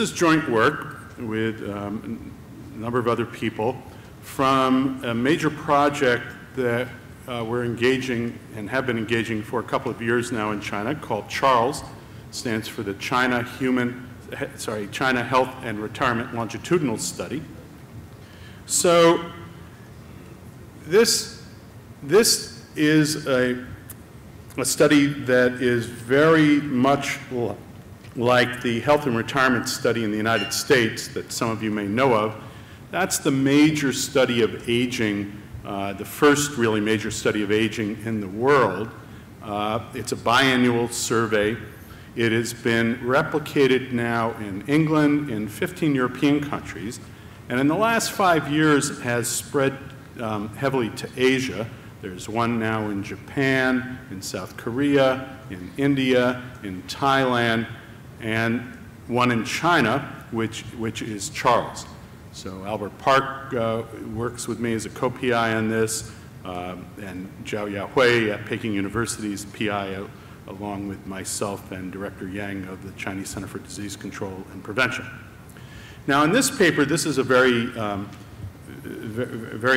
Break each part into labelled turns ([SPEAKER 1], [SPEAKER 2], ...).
[SPEAKER 1] is joint work with a number of other people from a major project that we're engaging and have been engaging for a couple of years now in China called CHARLES. Stands for the China Health and Retirement Longitudinal Study. So this is a study that is very much like the health and retirement study in the United States that some of you may know of. That's the major study of aging, the first really major study of aging in the world. It's a biannual survey. It has been replicated now in England, in 15 European countries, and in the last 5 years it has spread heavily to Asia. There's one now in Japan, in South Korea, in India, in Thailand, and one in China, which is CHARLES. So Albert Park works with me as a co-PI on this, and Zhao Yahui at Peking University's PI, along with myself and Director Yang of the Chinese Center for Disease Control and Prevention. Now, in this paper, this is a very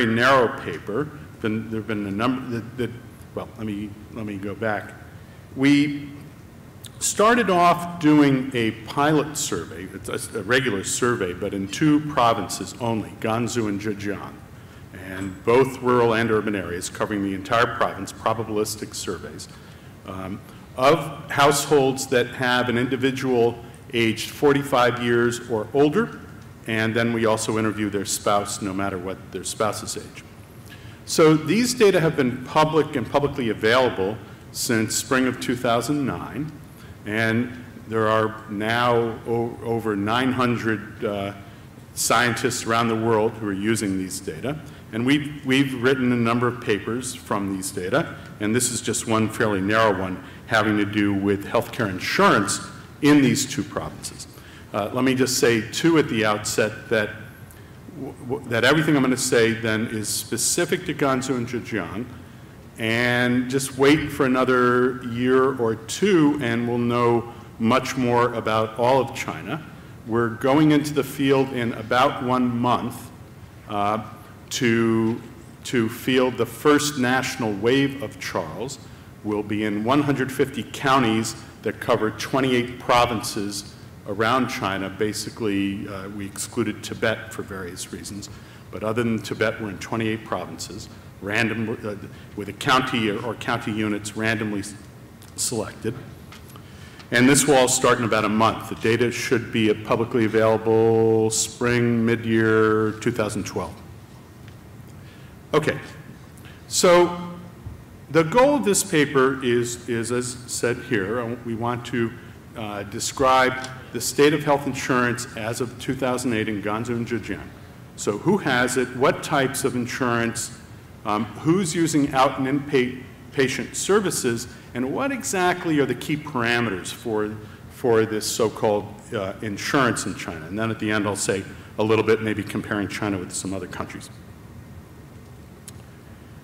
[SPEAKER 1] narrow paper. There have been a number well, let me go back. We started off doing a pilot survey. It's a regular survey, but in 2 provinces only, Gansu and Zhejiang, and both rural and urban areas covering the entire province, probabilistic surveys of households that have an individual aged 45 years or older, and then we also interview their spouse no matter what their spouse's age. So these data have been public and publicly available since spring of 2009, and there are now over 900 scientists around the world who are using these data. And we've written a number of papers from these data, and this is just one fairly narrow one having to do with healthcare insurance in these 2 provinces. Let me just say, too, at the outset that everything I'm going to say then is specific to Gansu and Zhejiang, and just wait for another year or 2 and we'll know much more about all of China. We're going into the field in about 1 month to field the first national wave of CHARLES. We'll be in 150 counties that cover 28 provinces around China. Basically, we excluded Tibet for various reasons, but other than Tibet, we're in 28 provinces, with a county or county units randomly selected. And this will all start in about a month. The data should be publicly available spring, mid-year 2012. Okay, so the goal of this paper is as said here, we want to describe the state of health insurance as of 2008 in Gansu and Zhejiang. So who has it, what types of insurance, who's using out and inpatient services, and what exactly are the key parameters for this so-called insurance in China. And then at the end I'll say a little bit maybe comparing China with some other countries.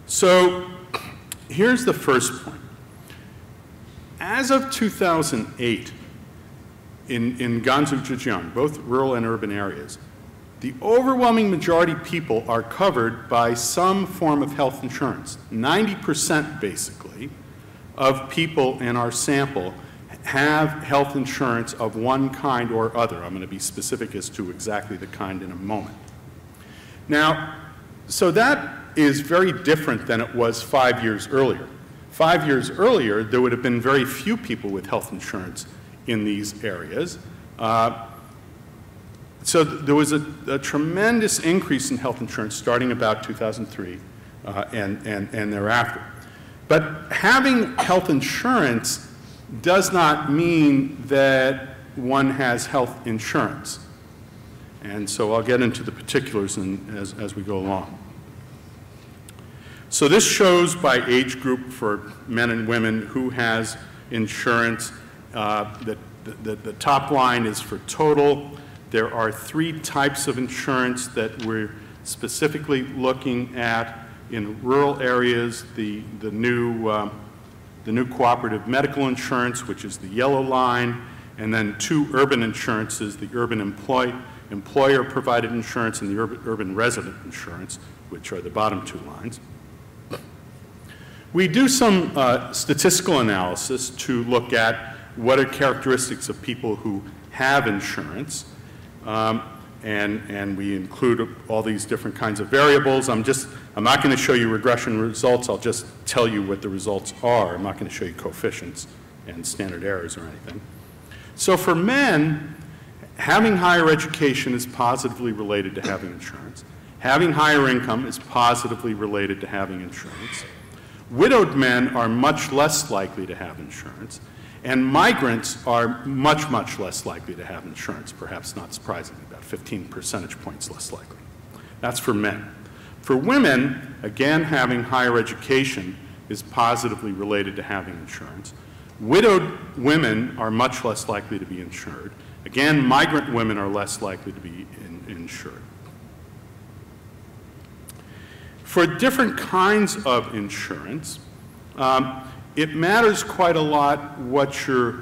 [SPEAKER 1] So here's the first point. As of 2008, in Gansu, Zhejiang, both rural and urban areas, the overwhelming majority of people are covered by some form of health insurance. 90% basically of people in our sample have health insurance of one kind or other. I'm going to be specific as to exactly the kind in a moment. Now, so that is very different than it was 5 years earlier. 5 years earlier, there would have been very few people with health insurance in these areas. So there was a tremendous increase in health insurance starting about 2003 and thereafter. But having health insurance does not mean that one has health insurance. And so I'll get into the particulars as we go along. So this shows by age group for men and women who has insurance. The top line is for total. There are 3 types of insurance that we're specifically looking at in rural areas. The new cooperative medical insurance, which is the yellow line, and then 2 urban insurances, the urban employer-provided insurance and the urban resident insurance, which are the bottom 2 lines. We do some statistical analysis to look at what are characteristics of people who have insurance, and we include all these different kinds of variables. I'm not going to show you regression results. I'll just tell you what the results are. I'm not going to show you coefficients and standard errors or anything. So for men, having higher education is positively related to having insurance. Having higher income is positively related to having insurance. Widowed men are much less likely to have insurance, and migrants are much, much less likely to have insurance, perhaps not surprisingly, about 15 percentage points less likely. That's for men. For women, again, having higher education is positively related to having insurance. Widowed women are much less likely to be insured. Again, migrant women are less likely to be insured. For different kinds of insurance, it matters quite a lot what your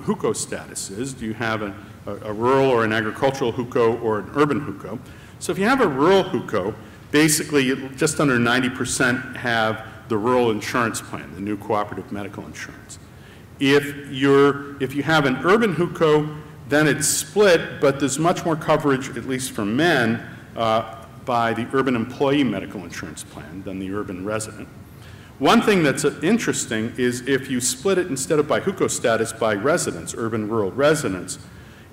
[SPEAKER 1] huco status is. Do you have a rural or an agricultural huco or an urban huco? So if you have a rural huco, basically just under 90% have the rural insurance plan, the new cooperative medical insurance. If you have an urban huco, then it's split, but there's much more coverage, at least for men, by the urban employee medical insurance plan than the urban resident. One thing that's interesting is if you split it instead of by huco status by residents, urban rural residents,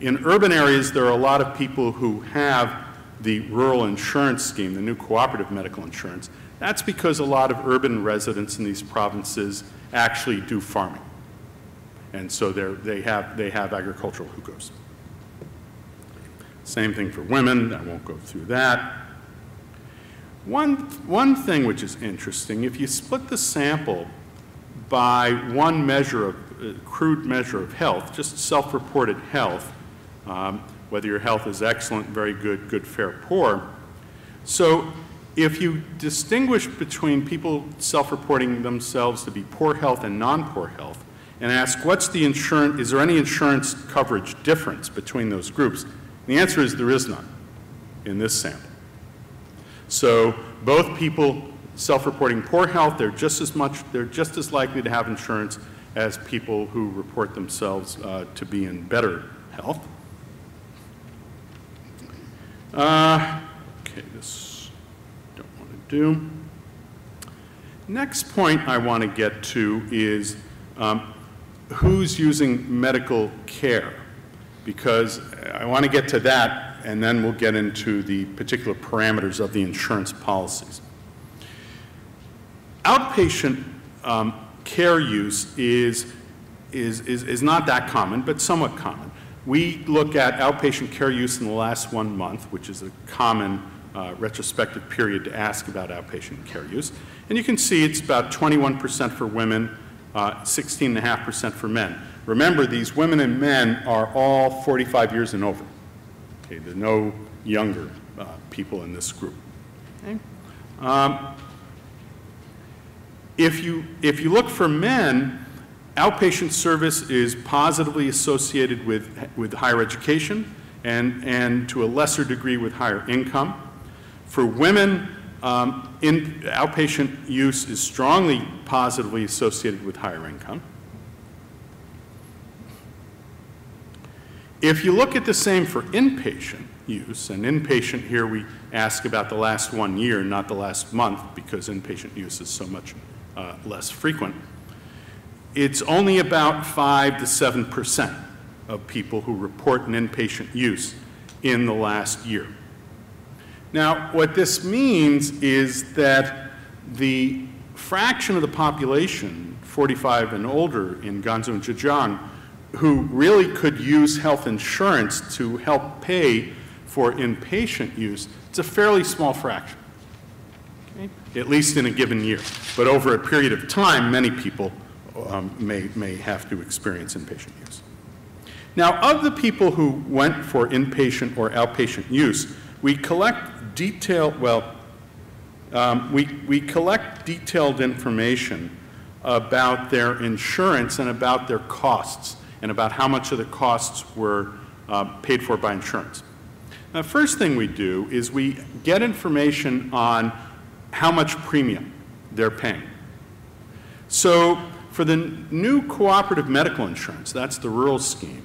[SPEAKER 1] in urban areas there are a lot of people who have the rural insurance scheme, the new cooperative medical insurance. That's because a lot of urban residents in these provinces actually do farming. And so they have agricultural hucos. Same thing for women. I won't go through that. One thing which is interesting, if you split the sample by one measure of, crude measure of health, just self-reported health, whether your health is excellent, very good, good, fair, poor. So if you distinguish between people self-reporting themselves to be poor health and non-poor health, and ask what's the insurance, is there any insurance coverage difference between those groups? The answer is there is none in this sample. So both people self-reporting poor health, they're just as likely to have insurance as people who report themselves to be in better health. Okay, this don't want to do. Next point I want to get to is who's using medical care, because I want to get to that and then we'll get into the particular parameters of the insurance policies. Outpatient care use is not that common, but somewhat common. We look at outpatient care use in the last 1 month, which is a common retrospective period to ask about outpatient care use. And you can see it's about 21% for women, 16.5% for men. Remember, these women and men are all 45 years and over. Okay, there are no younger people in this group. Okay. If you look for men, outpatient service is positively associated with higher education and to a lesser degree with higher income. For women, outpatient use is strongly positively associated with higher income. If you look at the same for inpatient use, and inpatient here we ask about the last 1 year, not the last month, because inpatient use is so much less frequent, it's only about 5 to 7% of people who report an inpatient use in the last year. Now, what this means is that the fraction of the population, 45 and older in Gansu and Zhejiang, who really could use health insurance to help pay for inpatient use, it's a fairly small fraction, okay? At least in a given year. But over a period of time, many people may have to experience inpatient use. Now, of the people who went for inpatient or outpatient use, we collect detailed information about their insurance and about their costs and about how much of the costs were paid for by insurance. Now, the first thing we do is we get information on how much premium they're paying. So for the new cooperative medical insurance, that's the rural scheme,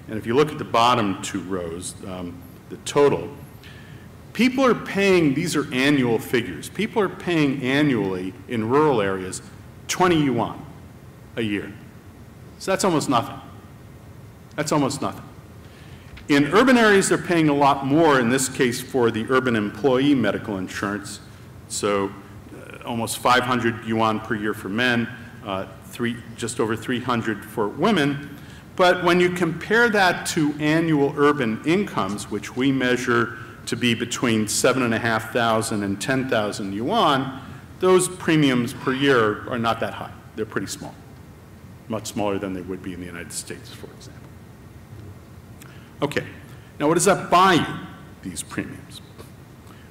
[SPEAKER 1] and if you look at the bottom two rows, the total, people are paying, these are annual figures, people are paying annually in rural areas 20 yuan a year. So that's almost nothing. That's almost nothing. In urban areas, they're paying a lot more, in this case for the urban employee medical insurance. So almost 500 yuan per year for men, just over 300 for women. But when you compare that to annual urban incomes, which we measure to be between 7,500 and 10,000 yuan, those premiums per year are not that high. They're pretty small, much smaller than they would be in the United States, for example. Okay, now what does that buy you, these premiums?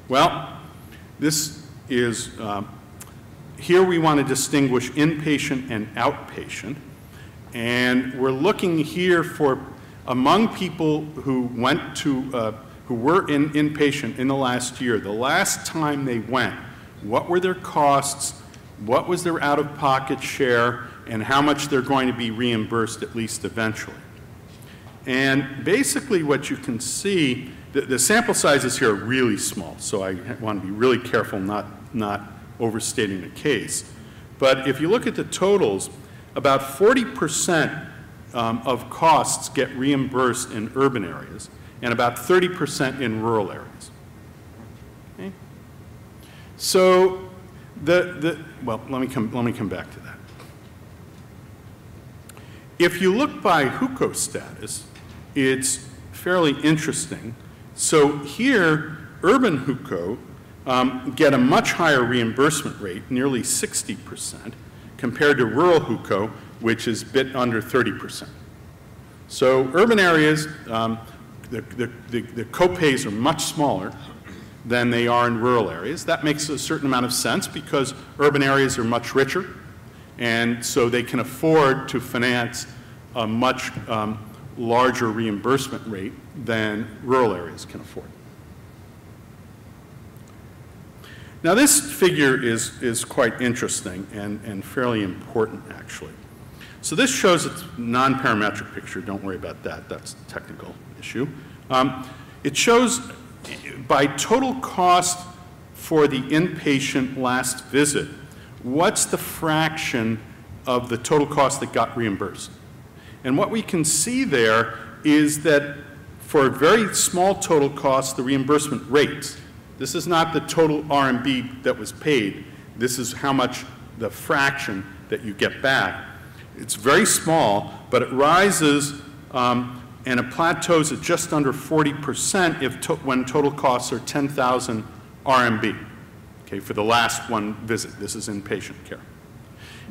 [SPEAKER 1] Well, this is, here we want to distinguish inpatient and outpatient, and we're looking here for, among people who went to, who were inpatient in the last year, the last time they went, what were their costs, what was their out-of-pocket share, and how much they're going to be reimbursed at least eventually. And basically what you can see, the sample sizes here are really small, so I want to be really careful not overstating the case. But if you look at the totals, about 40% of costs get reimbursed in urban areas and about 30% in rural areas. Okay? So well, let me come back to that. If you look by hukou status, it's fairly interesting. So here, urban hukou get a much higher reimbursement rate, nearly 60%, compared to rural hukou, which is a bit under 30%. So urban areas, the co-pays are much smaller than they are in rural areas. That makes a certain amount of sense because urban areas are much richer, and so they can afford to finance a much larger reimbursement rate than rural areas can afford. Now this figure is quite interesting and fairly important actually. So this shows a non-parametric picture. Don't worry about that. That's a technical issue. It shows by total cost for the inpatient last visit, what's the fraction of the total cost that got reimbursed? And what we can see there is that for a very small total cost, the reimbursement rates, this is not the total RMB that was paid, this is how much the fraction that you get back. It's very small, but it rises and it plateaus at just under 40% when total costs are 10,000 RMB, okay, for the last one visit. This is inpatient care.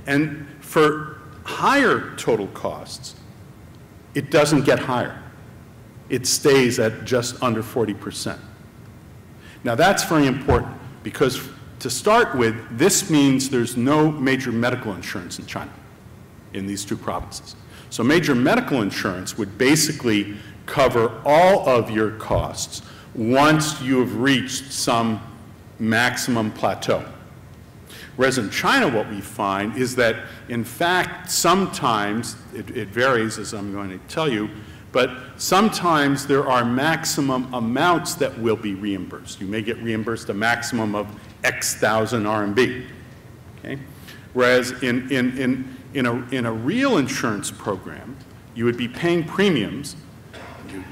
[SPEAKER 1] And for higher total costs, it doesn't get higher. It stays at just under 40%. Now that's very important because to start with, this means there's no major medical insurance in China, in these two provinces. So major medical insurance would basically cover all of your costs once you have reached some maximum plateau. Whereas in China, what we find is that, in fact, sometimes, it varies as I'm going to tell you, but sometimes there are maximum amounts that will be reimbursed. You may get reimbursed a maximum of X thousand RMB. Okay? Whereas in a real insurance program, you would be paying premiums.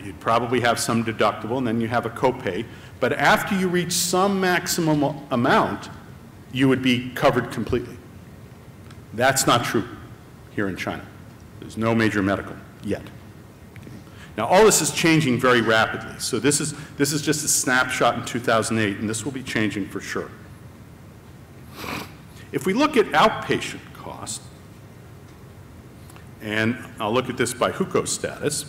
[SPEAKER 1] You'd probably have some deductible, and then you have a copay. But after you reach some maximum amount, you would be covered completely. That's not true here in China. There's no major medical yet. Okay. Now, all this is changing very rapidly. So this is just a snapshot in 2008, and this will be changing for sure. If we look at outpatient cost, and I'll look at this by hukou status.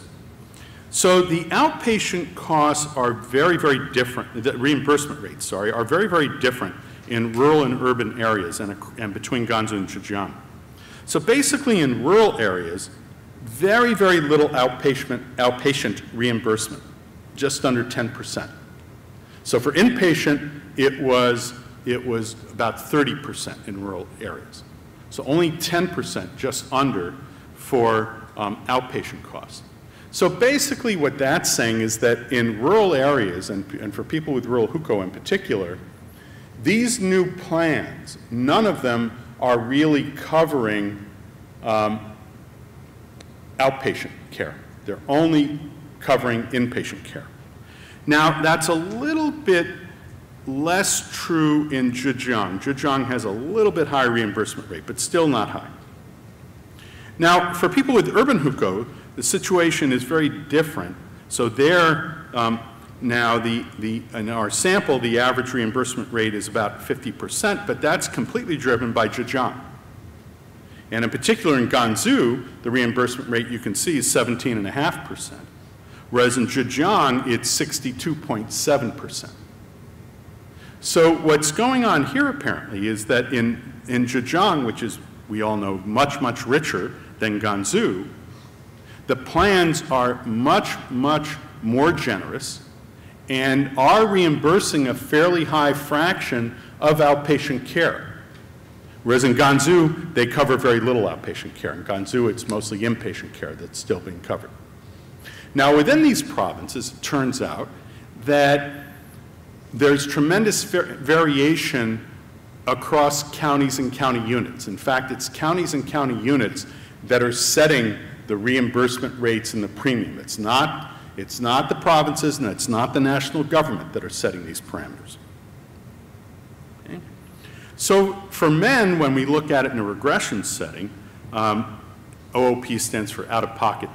[SPEAKER 1] So the outpatient costs are very, very different, the reimbursement rates, sorry, are very, very different in rural and urban areas and between Gansu and Zhejiang. So basically in rural areas, very, very little outpatient reimbursement, just under 10%. So for inpatient, it was about 30% in rural areas. So only 10%, just under, for outpatient costs. So basically what that's saying is that in rural areas, and for people with rural hukou in particular, these new plans, none of them are really covering outpatient care. They're only covering inpatient care. Now, that's a little bit less true in Zhejiang. Zhejiang has a little bit higher reimbursement rate, but still not high. Now, for people with urban hukou, the situation is very different. So there, now in our sample, the average reimbursement rate is about 50%, but that's completely driven by Zhejiang. And in particular in Gansu, the reimbursement rate you can see is 17.5%, whereas in Zhejiang, it's 62.7%. So what's going on here apparently is that in Zhejiang, which is, we all know, much, much richer than Gansu, the plans are much, much more generous and are reimbursing a fairly high fraction of outpatient care. Whereas in Gansu, they cover very little outpatient care. In Gansu, it's mostly inpatient care that's still being covered. Now, within these provinces, it turns out that there's tremendous variation across counties and county units. In fact, it's counties and county units that are setting the reimbursement rates and the premium. It's not the provinces and it's not the national government that are setting these parameters. Okay? So for men, when we look at it in a regression setting, OOP stands for out-of-pocket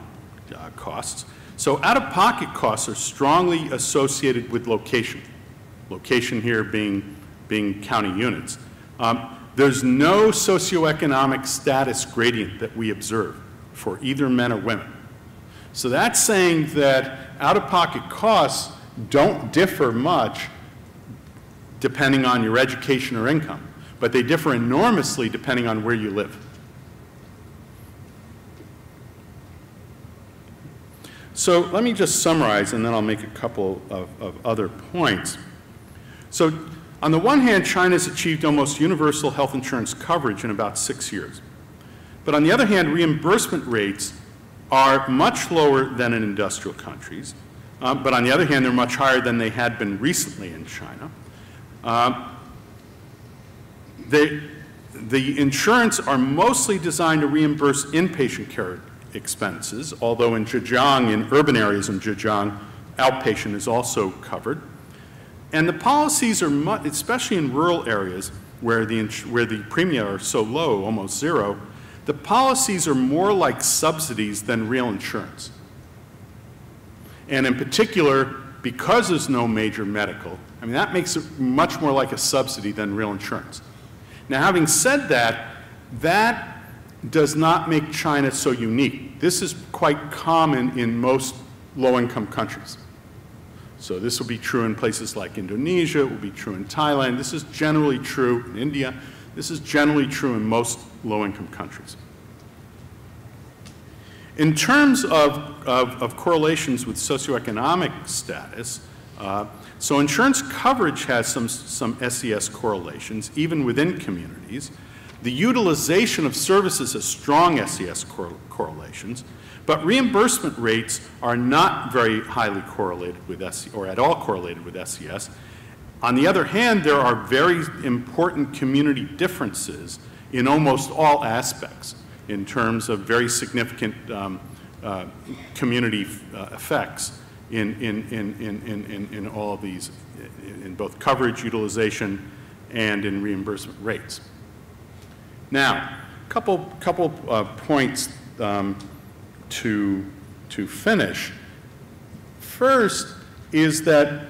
[SPEAKER 1] costs. So out-of-pocket costs are strongly associated with location. Location here being county units. There's no socioeconomic status gradient that we observe for either men or women. So that's saying that out-of-pocket costs don't differ much depending on your education or income, but they differ enormously depending on where you live. So let me just summarize, and then I'll make a couple of other points. So on the one hand, China's achieved almost universal health insurance coverage in about 6 years. But on the other hand, reimbursement rates are much lower than in industrial countries. But on the other hand, they're much higher than they had been recently in China. The insurance are mostly designed to reimburse inpatient care expenses, although in Zhejiang, in urban areas in Zhejiang, outpatient is also covered. And the policies are, especially in rural areas where the premia are so low, almost zero, the policies are more like subsidies than real insurance. And in particular, because there's no major medical, I mean, that makes it much more like a subsidy than real insurance. Now, having said that, that does not make China so unique. This is quite common in most low-income countries. So this will be true in places like Indonesia, it will be true in Thailand, this is generally true in India, this is generally true in most low-income countries. In terms of correlations with socioeconomic status, so insurance coverage has some SES correlations, even within communities. The utilization of services has strong SES correlations, but reimbursement rates are not very highly correlated with SES, or at all correlated with SES. On the other hand, there are very important community differences in almost all aspects in terms of very significant community effects in all of these, in both coverage, utilization, and in reimbursement rates. Now, a couple points to finish. First is that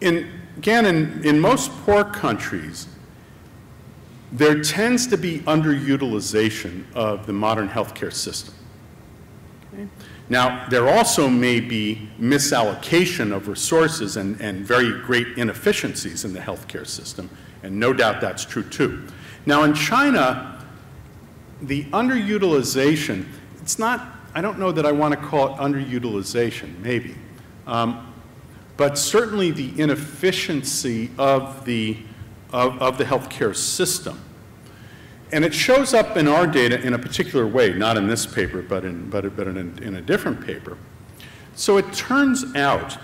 [SPEAKER 1] in most poor countries, there tends to be underutilization of the modern healthcare system. Okay? Now, there also may be misallocation of resources and very great inefficiencies in the healthcare system, and no doubt that's true too. Now, in China, the underutilization, it's not, I don't know that I want to call it underutilization, maybe. But certainly the inefficiency of the healthcare system. And it shows up in our data in a particular way, not in this paper, but in a different paper. So it turns out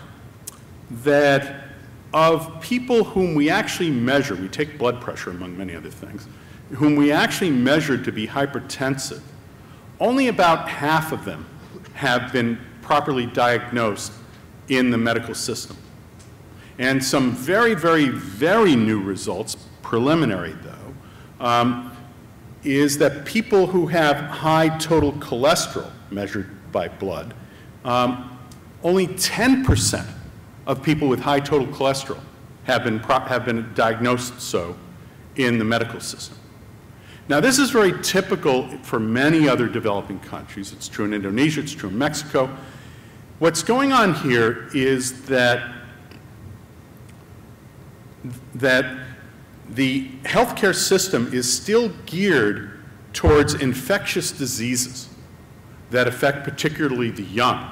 [SPEAKER 1] that of people whom we actually measure, we take blood pressure among many other things, whom we actually measured to be hypertensive, only about half of them have been properly diagnosed in the medical system. And some very, very, very new results, preliminary though, is that people who have high total cholesterol measured by blood, only 10% of people with high total cholesterol have been diagnosed so in the medical system. Now, this is very typical for many other developing countries. It's true in Indonesia, it's true in Mexico. What's going on here is that the healthcare system is still geared towards infectious diseases that affect particularly the young,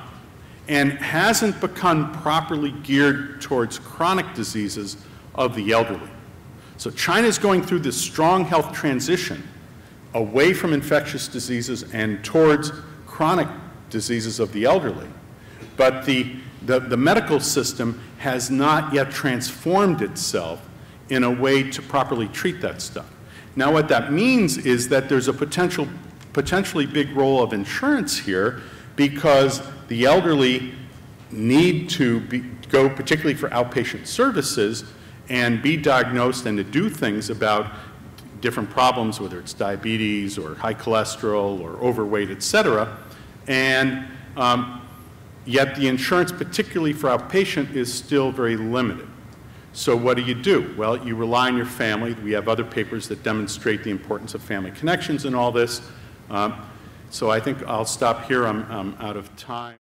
[SPEAKER 1] and hasn't become properly geared towards chronic diseases of the elderly. So China is going through this strong health transition away from infectious diseases and towards chronic diseases of the elderly. But the medical system has not yet transformed itself in a way to properly treat that stuff. Now, what that means is that there's a potentially big role of insurance here, because the elderly need to go, particularly for outpatient services, and be diagnosed and to do things about different problems, whether it's diabetes or high cholesterol or overweight, et cetera. And yet the insurance, particularly for outpatient, is still very limited. So what do? Well, you rely on your family. We have other papers that demonstrate the importance of family connections in all this. So I think I'll stop here. I'm out of time.